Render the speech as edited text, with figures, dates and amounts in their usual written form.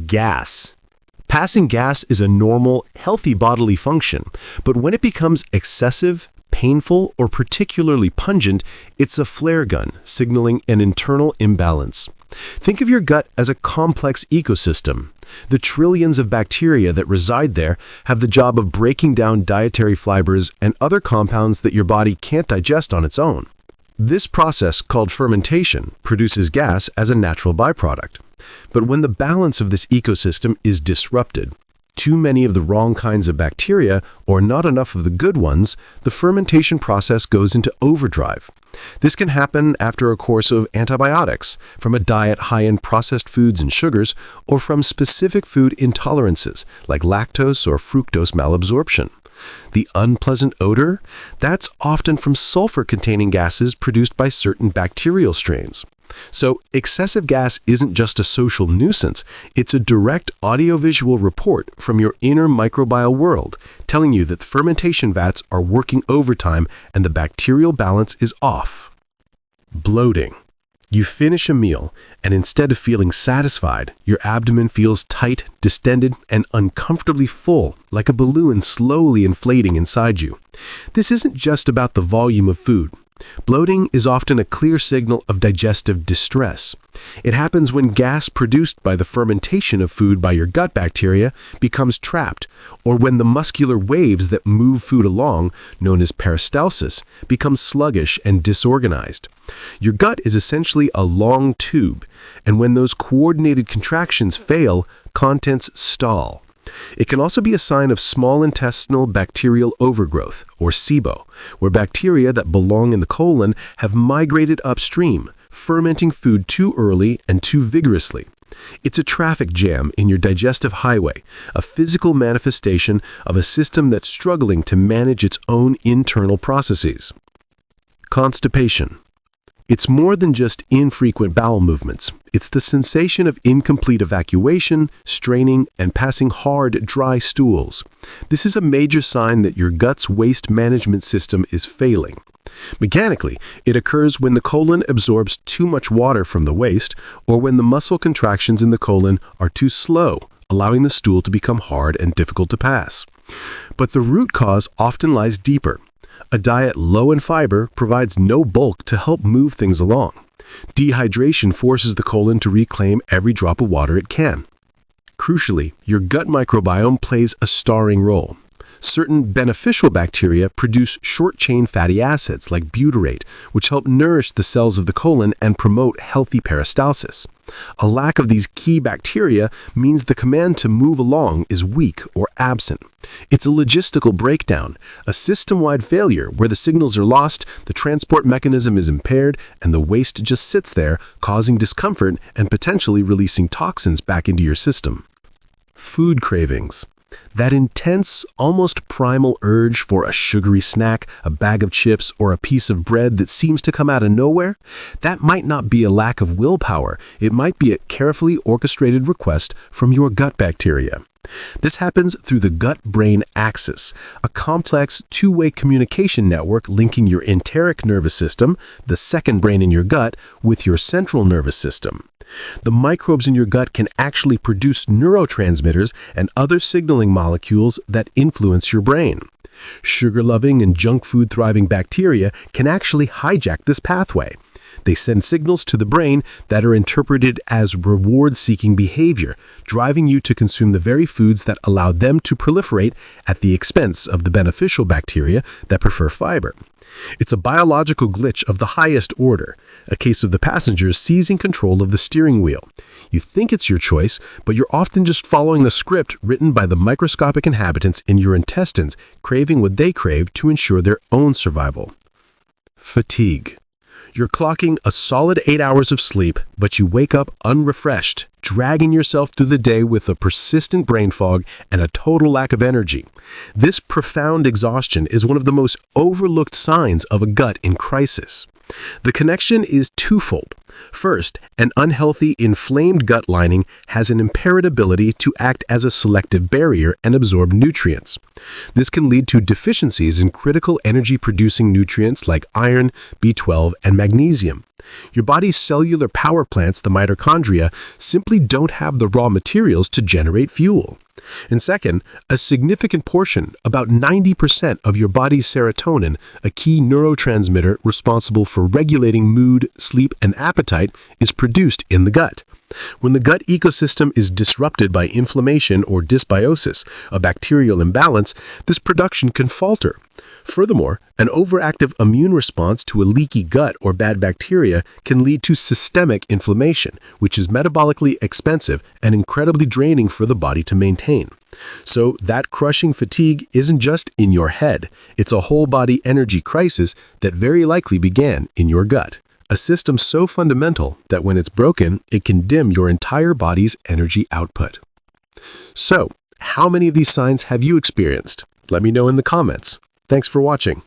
Gas. Passing gas is a normal, healthy bodily function, but when it becomes excessive, painful, or particularly pungent, it's a flare gun, signaling an internal imbalance. Think of your gut as a complex ecosystem. The trillions of bacteria that reside there have the job of breaking down dietary fibers and other compounds that your body can't digest on its own. This process, called fermentation, produces gas as a natural byproduct. But when the balance of this ecosystem is disrupted, too many of the wrong kinds of bacteria or not enough of the good ones, the fermentation process goes into overdrive. This can happen after a course of antibiotics, from a diet high in processed foods and sugars, or from specific food intolerances like lactose or fructose malabsorption. The unpleasant odor? That's often from sulfur-containing gases produced by certain bacterial strains. So, excessive gas isn't just a social nuisance, it's a direct audiovisual report from your inner microbial world, telling you that the fermentation vats are working overtime and the bacterial balance is off. Bloating. You finish a meal, and instead of feeling satisfied, your abdomen feels tight, distended, and uncomfortably full, like a balloon slowly inflating inside you. This isn't just about the volume of food. Bloating is often a clear signal of digestive distress. It happens when gas produced by the fermentation of food by your gut bacteria becomes trapped, or when the muscular waves that move food along, known as peristalsis, become sluggish and disorganized. Your gut is essentially a long tube, and when those coordinated contractions fail, contents stall. It can also be a sign of small intestinal bacterial overgrowth, or SIBO, where bacteria that belong in the colon have migrated upstream, fermenting food too early and too vigorously. It's a traffic jam in your digestive highway, a physical manifestation of a system that's struggling to manage its own internal processes. Constipation. It's more than just infrequent bowel movements. It's the sensation of incomplete evacuation, straining, and passing hard, dry stools. This is a major sign that your gut's waste management system is failing. Mechanically, it occurs when the colon absorbs too much water from the waste, or when the muscle contractions in the colon are too slow, allowing the stool to become hard and difficult to pass. But the root cause often lies deeper. A diet low in fiber provides no bulk to help move things along. Dehydration forces the colon to reclaim every drop of water it can. Crucially, your gut microbiome plays a starring role. Certain beneficial bacteria produce short-chain fatty acids like butyrate, which help nourish the cells of the colon and promote healthy peristalsis. A lack of these key bacteria means the command to move along is weak or absent. It's a logistical breakdown, a system-wide failure where the signals are lost, the transport mechanism is impaired, and the waste just sits there, causing discomfort and potentially releasing toxins back into your system. Food cravings. That intense, almost primal urge for a sugary snack, a bag of chips, or a piece of bread that seems to come out of nowhere, that might not be a lack of willpower. It might be a carefully orchestrated request from your gut bacteria. This happens through the gut-brain axis, a complex two-way communication network linking your enteric nervous system, the second brain in your gut, with your central nervous system. The microbes in your gut can actually produce neurotransmitters and other signaling molecules that influence your brain. Sugar-loving and junk food-thriving bacteria can actually hijack this pathway. They send signals to the brain that are interpreted as reward-seeking behavior, driving you to consume the very foods that allow them to proliferate at the expense of the beneficial bacteria that prefer fiber. It's a biological glitch of the highest order, a case of the passengers seizing control of the steering wheel. You think it's your choice, but you're often just following the script written by the microscopic inhabitants in your intestines, craving what they crave to ensure their own survival. Fatigue. You're clocking a solid 8 hours of sleep, but you wake up unrefreshed, dragging yourself through the day with a persistent brain fog and a total lack of energy. This profound exhaustion is one of the most overlooked signs of a gut in crisis. The connection is twofold. First, an unhealthy, inflamed gut lining has an impaired ability to act as a selective barrier and absorb nutrients. This can lead to deficiencies in critical energy-producing nutrients like iron, B12, and magnesium. Your body's cellular power plants, the mitochondria, simply don't have the raw materials to generate fuel. And second, a significant portion, about 90% of your body's serotonin, a key neurotransmitter responsible for regulating mood, sleep, and appetite, is produced in the gut. When the gut ecosystem is disrupted by inflammation or dysbiosis, a bacterial imbalance, this production can falter. Furthermore, an overactive immune response to a leaky gut or bad bacteria can lead to systemic inflammation, which is metabolically expensive and incredibly draining for the body to maintain. So that crushing fatigue isn't just in your head, it's a whole body energy crisis that very likely began in your gut. A system so fundamental that when it's broken, it can dim your entire body's energy output. So, how many of these signs have you experienced? Let me know in the comments. Thanks for watching.